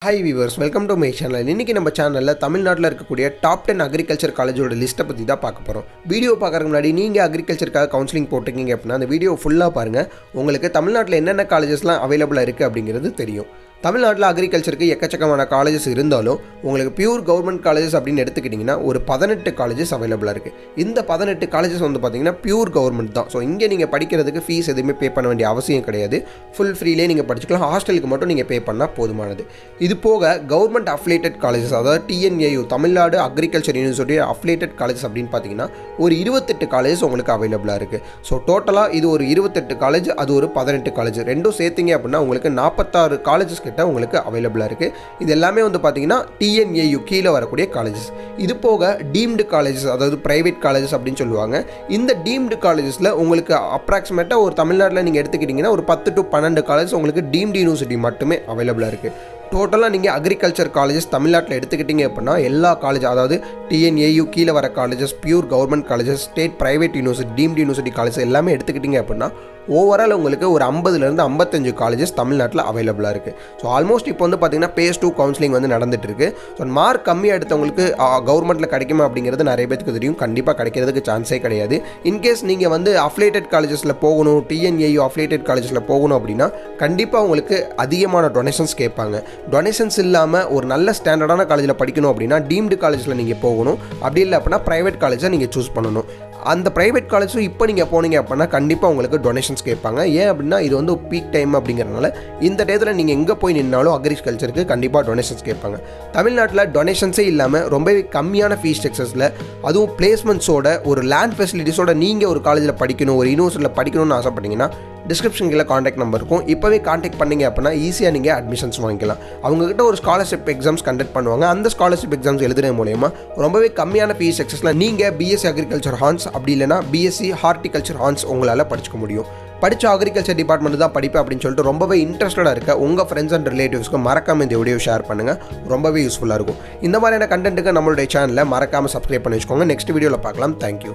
Hi viewers, welcome to my channel. இன்றைக்கி நம்ம சேனலில் தமிழ்நாட்டில் இருக்கக்கூடிய டாப் 10 அக்ரிகல்ச்சர் காலேஜோட லிஸ்ட்டை பற்றி தான் பார்க்க போகிறோம். வீடியோ பார்க்குறதுக்கு முன்னாடி நீங்கள் அக்ரிகல்ச்சருக்காக கவுன்சிலிங் போட்டிருக்கீங்க அப்படின்னா அந்த வீடியோ ஃபுல்லாக பாருங்கள். உங்களுக்கு தமிழ்நாட்டில் என்னென்ன காலேஜஸ்லாம் அவைலபிளாக இருக்குது அப்படிங்கிறது தெரியும். தமிழ்நாட்டில் அக்ரிகல்ச்சருக்கு எக்கச்சக்கமான காலேஜஸ் இருந்தாலும் உங்களுக்கு பியூர் கவர்மெண்ட் காலேஜஸ் அப்படின்னு எடுத்துக்கிட்டிங்கன்னா ஒரு 18 காலேஜஸ் அவைலபிளாக இருக்குது. இந்த 18 காலேஜஸ் வந்து பார்த்திங்கன்னா பியூர் கவர்மெண்ட் தான். ஸோ இங்கே நீங்கள் படிக்கிறதுக்கு ஃபீஸ் எதுவுமே பே பண்ண வேண்டிய அவசியம் கிடையாது. ஃபுல் ஃப்ரீலே நீங்கள் படிச்சுக்கலாம். ஹாஸ்டலுக்கு மட்டும் நீங்கள் பே பண்ணால் போதுமானது. இது போக கவர்மெண்ட் அஃபிலியேட்டட் காலேஜஸ், அதாவது TNAU Tamil Nadu agriculture university affiliated colleges அப்படின்னு பார்த்தீங்கன்னா ஒரு 28 காலேஜஸ் உங்களுக்கு அவைலபிளாக இருக்குது. ஸோ டோட்டலாக இது ஒரு 28 காலேஜ், அது ஒரு 18 காலேஜ், ரெண்டும் சேர்த்திங்க அப்படின்னா உங்களுக்கு 46 காலேஜஸ் கிட்ட உங்களுக்கு அவைலபிளாக இருக்குது. இது எல்லாமே வந்து பார்த்தீங்கன்னா TNAU கீழே வரக்கூடிய காலேஜஸ். இது போக டீம்டு காலேஜஸ், அதாவது ப்ரைவேட் காலேஜஸ் அப்படின்னு சொல்லுவாங்க. இந்த டீம்டு காலேஜஸில் உங்களுக்கு அப்ராக்சிமேட்டாக ஒரு தமிழ்நாட்டில் நீங்கள் எடுத்துக்கிட்டிங்கன்னா ஒரு 10 to 12 காலேஜஸ் உங்களுக்கு டீம்டு யூனிவர்சிட்டி மட்டுமே அவைலபிளாக இருக்குது. டோட்டலாக நீங்கள் அக்ரிகல்ச்சர் காலேஜஸ் தமிழ்நாட்டில் எடுத்துக்கிட்டிங்க அப்படின்னா எல்லா காலேஜ், அதாவது TNAU கீழே வர colleges, pure government colleges, state private university, deemed university colleges எல்லாமே எடுத்துக்கிட்டிங்க அப்படின்னா ஓவரால் உங்களுக்கு ஒரு 50லேருந்து 55 காலேஜஸ் தமிழ்நாட்டில் அவைலபிளாக இருக்குது. ஸோ ஆல்மோஸ்ட் இப்போ வந்து பார்த்திங்கன்னா phase 2 கவுன்சிலிங் வந்து நடந்துட்டு இருக்குது. ஸோ மார்க் கம்மியாக எடுத்தவங்களுக்கு கவர்மெண்ட்டில் கிடைக்குமா அப்படிங்கிறது நிறைய பேருக்கு தெரியும். கண்டிப்பாக கிடைக்கிறதுக்கு சான்ஸே கிடையாது. இன்கேஸ் நீங்கள் வந்து அஃபிலியேட்டட் காலேஜஸில் போகணும், TNAU அஃபிலியேட்டட் காலேஜஸில் போகணும் அப்படின்னா கண்டிப்பாக உங்களுக்கு அதிகமான டொனேஷன்ஸ் கேட்பாங்க. டொனேஷன்ஸ் இல்லாமல் ஒரு நல்ல ஸ்டாண்டர்டான காலேஜில் படிக்கணும் அப்படின்னா டீம்டு காலேஜில் நீங்கள் போகணும். அப்படி இல்லை அப்படின்னா ப்ரைவேட் காலேஜை நீங்கள் சூஸ் பண்ணணும். அந்த ப்ரைவேட் காலேஜும் இப்போ நீங்கள் போனீங்க அப்படின்னா கண்டிப்பாக உங்களுக்கு டொனேஷன்ஸ் கேட்பாங்க. ஏன் அப்படின்னா இது வந்து பீக் டைம் அப்படிங்கிறதுனால இந்த டயத்தில் நீங்கள் எங்கே போய் நின்னாலும் அக்ரிகல்ச்சருக்கு கண்டிப்பாக டொனேஷன்ஸ் கேட்பாங்க. தமிழ்நாட்டில் டொனேஷன்ஸே இல்லாமல் ரொம்பவே கம்மியான ஃபீஸ் ஸ்ட்ரக்சர்ஸில், அதுவும் பிளேஸ்மெண்ட்ஸோட, ஒரு லேண்ட் ஃபெசிலிட்டிஸோட நீங்கள் ஒரு காலேஜில் படிக்கணும், ஒரு யூனிவர்சிட்டியில் படிக்கணும்னு ஆசைப்பட்டீங்கன்னா டிஸ்கிரிப்ஷன் கீழே காண்டாக்ட் நம்பர் இருக்கும். இப்போவே காண்டாக்ட் பண்ணிங்க அப்படின்னா ஈஸியாக நீங்கள் அட்மிஷன்ஸ் வாங்கிக்கலாம். அவங்ககிட்ட ஒரு ஸ்காலர்ஷிப் எக்ஸாம்ஸ் கண்டக்ட் பண்ணுவாங்க. அந்த ஸ்காலர்ஷிப் எக்ஸாம்ஸ் எழுதுறது மூலயமா ரொம்பவே கம்மியான ஃபீஸ் ஸ்ட்ரக்சர்ஸில் நீங்கள் BSc அக்ரிகல்ச்சர் ஹான்ஸ் அப்படி இல்லைனா BSc ஹார்டிகல்ச்சர் ஹான்ஸ் உங்களால் படிச்சுக்க முடியும். படித்த அக்ரிகல்ச்சர் டிபார்ட்மெண்ட் தான் படிப்பேன் அப்படின்னு சொல்லிட்டு ரொம்பவே இன்ட்ரெஸ்டடாக இருக்க உங்கள் ஃப்ரெண்ட்ஸ் அண்ட் ரிலேட்டிவ்ஸ்க்கு மறக்காமல் இந்த வீடியோ ஷேர் பண்ணுங்கள். ரொம்பவே யூஸ்ஃபுல்லாக இருக்கும். இந்த மாதிரியான கண்டென்ட்டுக்கு நம்மளுடைய சேனலை மறக்காமல் சப்ஸ்கிரைப் பண்ணி வச்சுக்கோங்க. நெக்ஸ்ட் வீடியோவில் பார்க்கலாம். தேங்க்யூ.